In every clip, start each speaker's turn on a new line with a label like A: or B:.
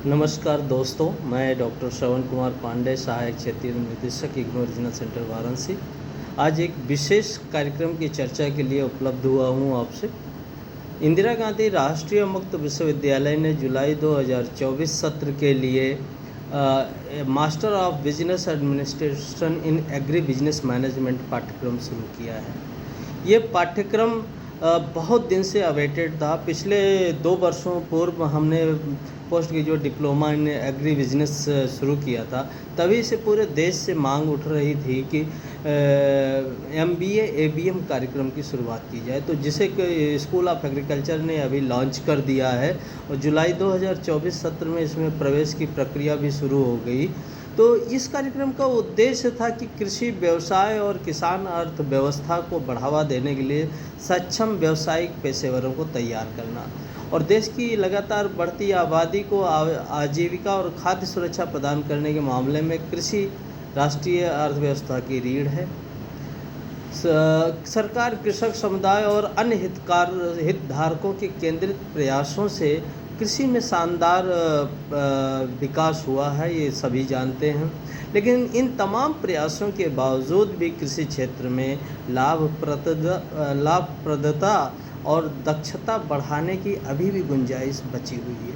A: नमस्कार दोस्तों, मैं डॉक्टर श्रवण कुमार पांडे, सहायक क्षेत्रीय निदेशक इग्नू रीजनल सेंटर वाराणसी। आज एक विशेष कार्यक्रम की चर्चा के लिए उपलब्ध हुआ हूँ आपसे। इंदिरा गांधी राष्ट्रीय मुक्त विश्वविद्यालय ने जुलाई 2024 सत्र के लिए master of business administration in agri business management पाठ्यक्रम शुरू किया है। ये पाठ्यक्रम बहुत दिन से अवेटेड था। पिछले 2 वर्षों पूर्व हमने post graduate diploma in agri business शुरू किया था। तभी से पूरे देश से मांग उठ रही थी कि MBA ABM कार्यक्रम की शुरुआत की जाए, तो जिसे स्कूल ऑफ एग्रीकल्चर ने अभी लॉन्च कर दिया है और जुलाई 2024 सत्र में इसमें प्रवेश की प्रक्रिया भी शुरू हो गई। तो इस कार्यक्रम का उद्देश्य था कि कृषि व्यवसाय और किसान अर्थव्यवस्था को बढ़ावा देने के लिए सक्षम व्यावसायिक पेशेवरों को तैयार करना और देश की लगातार बढ़ती आबादी को आजीविका और खाद्य सुरक्षा प्रदान करने के मामले में कृषि राष्ट्रीय अर्थव्यवस्था की रीढ़ है। सरकार कृषक समुदाय और अन्य हितधारकों के केंद्रित प्रयासों से कृषि में शानदार विकास हुआ है, ये सभी जानते हैं। लेकिन इन तमाम प्रयासों के बावजूद भी कृषि क्षेत्र में लाभप्रदता और दक्षता बढ़ाने की अभी भी गुंजाइश बची हुई है।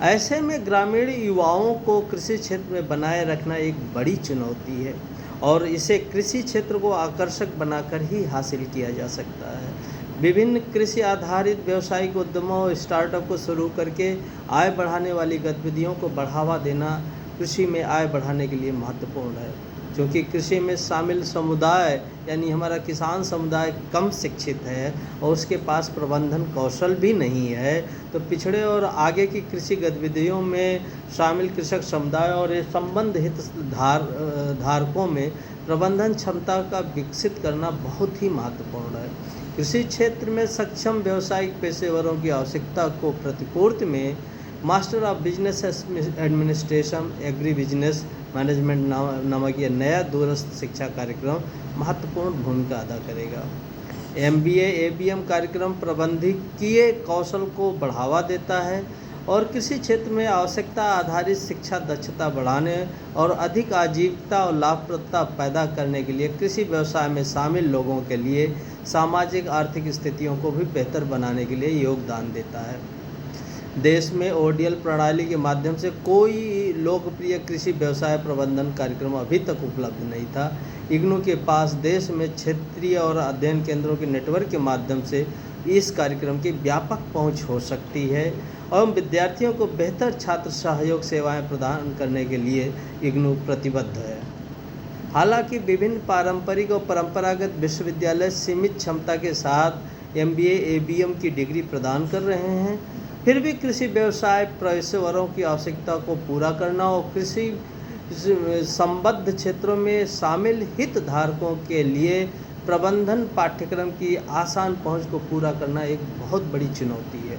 A: ऐसे में ग्रामीण युवाओं को कृषि क्षेत्र में बनाए रखना एक बड़ी चुनौती है और इसे कृषि क्षेत्र को आकर्षक बनाकर ही हासिल किया जा सकता है। विभिन्न कृषि आधारित व्यावसायिक उद्यमों और स्टार्टअप को शुरू करके आय बढ़ाने वाली गतिविधियों को बढ़ावा देना कृषि में आय बढ़ाने के लिए महत्वपूर्ण है। क्योंकि कृषि में शामिल समुदाय यानी हमारा किसान समुदाय कम शिक्षित है और उसके पास प्रबंधन कौशल भी नहीं है, तो पिछड़े और आगे की कृषि गतिविधियों में शामिल कृषक समुदाय और संबंध धारकों में प्रबंधन क्षमता का विकसित करना बहुत ही महत्वपूर्ण है। कृषि क्षेत्र में सक्षम व्यावसायिक पेशेवरों की आवश्यकता को प्रतिपूर्ति में master of business administration agri business management नामक यह नया दूरस्थ शिक्षा कार्यक्रम महत्वपूर्ण भूमिका अदा करेगा। MBA ABM कार्यक्रम प्रबंधकीय कौशल को बढ़ावा देता है और कृषि क्षेत्र में आवश्यकता आधारित शिक्षा दक्षता बढ़ाने और अधिक आजीविकता और लाभप्रदता पैदा करने के लिए कृषि व्यवसाय में शामिल लोगों के लिए सामाजिक आर्थिक स्थितियों को भी बेहतर बनाने के लिए योगदान देता है। देश में ODL प्रणाली के माध्यम से कोई लोकप्रिय कृषि व्यवसाय प्रबंधन कार्यक्रम अभी तक उपलब्ध नहीं था। इग्नू के पास देश में क्षेत्रीय और अध्ययन केंद्रों के नेटवर्क के माध्यम से इस कार्यक्रम की व्यापक पहुंच हो सकती है और विद्यार्थियों को बेहतर छात्र सहयोग सेवाएं प्रदान करने के लिए इग्नू प्रतिबद्ध है। हालांकि विभिन्न पारंपरिक और परंपरागत विश्वविद्यालय सीमित क्षमता के साथ MBA ABM की डिग्री प्रदान कर रहे हैं, फिर भी कृषि व्यवसाय पेशेवरों की आवश्यकता को पूरा करना और कृषि संबद्ध क्षेत्रों में शामिल हितधारकों के लिए प्रबंधन पाठ्यक्रम की आसान पहुंच को पूरा करना एक बहुत बड़ी चुनौती है।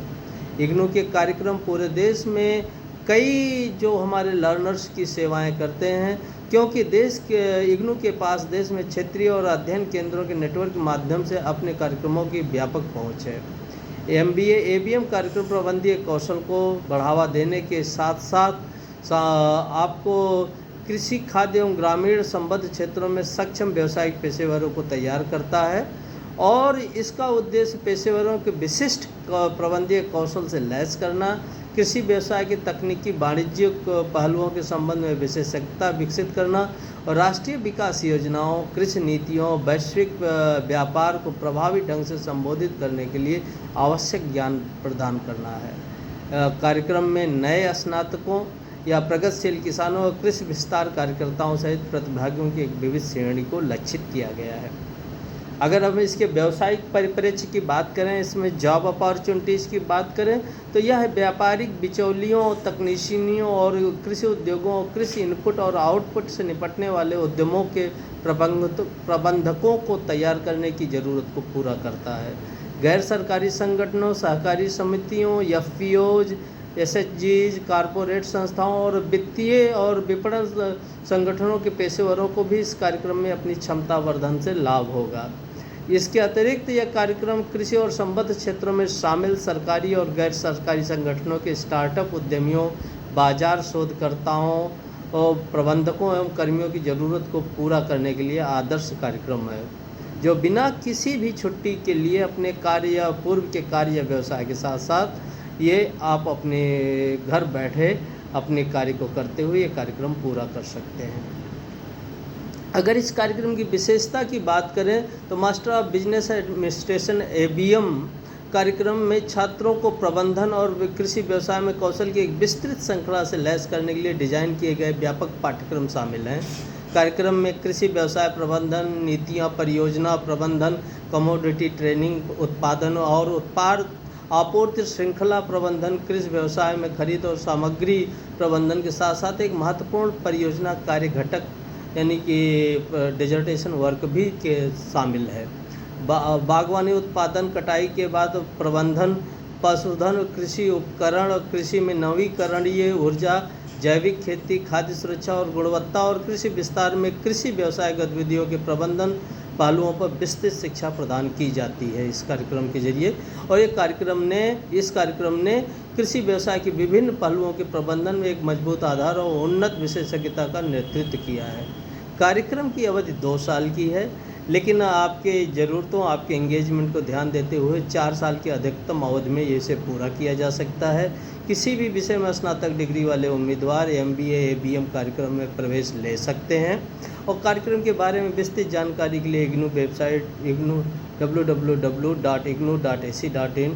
A: इग्नू के कार्यक्रम पूरे देश में कई जो हमारे लर्नर्स की सेवाएं करते हैं, क्योंकि इग्नू के पास देश में क्षेत्रीय और अध्ययन केंद्रों के नेटवर्क के माध्यम से अपने कार्यक्रमों की व्यापक पहुंच है। MBA ABM कार्यक्रम प्रबंधकीय कौशल को बढ़ावा देने के साथ साथ आपको कृषि खाद्य एवं ग्रामीण संबद्ध क्षेत्रों में सक्षम व्यावसायिक पेशेवरों को तैयार करता है और इसका उद्देश्य पेशेवरों के विशिष्ट प्रबंधकीय कौशल से लैस करना, कृषि व्यवसाय के तकनीकी वाणिज्यिक पहलुओं के संबंध में विशेषज्ञता विकसित करना और राष्ट्रीय विकास योजनाओं, कृषि नीतियों, वैश्विक व्यापार को प्रभावी ढंग से संबोधित करने के लिए आवश्यक ज्ञान प्रदान करना है। कार्यक्रम में नए स्नातकों या प्रगतिशील किसानों और कृषि विस्तार कार्यकर्ताओं सहित प्रतिभागियों की एक विविध श्रेणी को लक्षित किया गया है। अगर हम इसके व्यावसायिक परिप्रेक्ष्य की बात करें, इसमें जॉब अपॉर्चुनिटीज़ की बात करें, तो यह व्यापारिक बिचौलियों, तकनीशियों और कृषि उद्योगों, कृषि इनपुट और आउटपुट से निपटने वाले उद्यमों के प्रबंधकों को तैयार करने की ज़रूरत को पूरा करता है। गैर सरकारी संगठनों, सहकारी समितियों, FPOs, SHGs, कॉरपोरेट संस्थाओं और वित्तीय और विपणन संगठनों के पेशेवरों को भी इस कार्यक्रम में अपनी क्षमता वर्धन से लाभ होगा। इसके अतिरिक्त यह कार्यक्रम कृषि और संबद्ध क्षेत्रों में शामिल सरकारी और गैर सरकारी संगठनों के स्टार्टअप उद्यमियों, बाजार शोधकर्ताओं और प्रबंधकों एवं कर्मियों की ज़रूरत को पूरा करने के लिए आदर्श कार्यक्रम है, जो बिना किसी भी छुट्टी के लिए अपने कार्य या पूर्व के कार्य या व्यवसाय के साथ साथ ये आप अपने घर बैठे अपने कार्य को करते हुए ये कार्यक्रम पूरा कर सकते हैं। अगर इस कार्यक्रम की विशेषता की बात करें तो master of business administration ABM कार्यक्रम में छात्रों को प्रबंधन और कृषि व्यवसाय में कौशल की एक विस्तृत श्रृंखला से लैस करने के लिए डिजाइन किए गए व्यापक पाठ्यक्रम शामिल हैं। कार्यक्रम में कृषि व्यवसाय प्रबंधन, नीतियां, परियोजना प्रबंधन, कमोडिटी ट्रेनिंग, उत्पादन और उत्पाद आपूर्ति श्रृंखला प्रबंधन, कृषि व्यवसाय में खरीद और सामग्री प्रबंधन के साथ साथ एक महत्वपूर्ण परियोजना कार्य घटक यानी कि डिजर्टेशन वर्क भी के शामिल है। बागवानी उत्पादन, कटाई के बाद प्रबंधन, पशुधन, कृषि उपकरण, कृषि में नवीकरणीय ऊर्जा, जैविक खेती, खाद्य सुरक्षा और गुणवत्ता और कृषि विस्तार में कृषि व्यवसाय गतिविधियों के प्रबंधन पहलुओं पर विस्तृत शिक्षा प्रदान की जाती है इस कार्यक्रम के जरिए। और इस कार्यक्रम ने कृषि व्यवसाय के विभिन्न पहलुओं के प्रबंधन में एक मजबूत आधार और उन्नत विशेषज्ञता का नेतृत्व किया है। कार्यक्रम की अवधि 2 साल की है, लेकिन आपके ज़रूरतों, आपके एंगेजमेंट को ध्यान देते हुए 4 साल की अधिकतम अवधि में इसे पूरा किया जा सकता है। किसी भी विषय में स्नातक डिग्री वाले उम्मीदवार MBA ABM कार्यक्रम में प्रवेश ले सकते हैं। और कार्यक्रम के बारे में विस्तृत जानकारी के लिए इग्नू वेबसाइट www.ignu.ac.in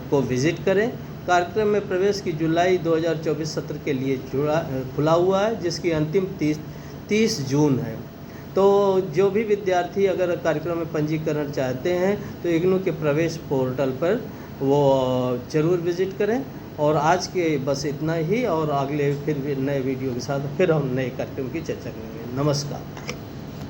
A: को विज़िट करें। कार्यक्रम में प्रवेश की जुलाई 2024 सत्र के लिए खुला हुआ है, जिसकी अंतिम 30 जून है। तो जो भी विद्यार्थी अगर कार्यक्रम में पंजीकरण चाहते हैं तो इग्नू के प्रवेश पोर्टल पर वो ज़रूर विज़िट करें। और आज के बस इतना ही, और अगले फिर नए वीडियो के साथ फिर हम नए कार्यक्रम की चर्चा करेंगे। नमस्कार।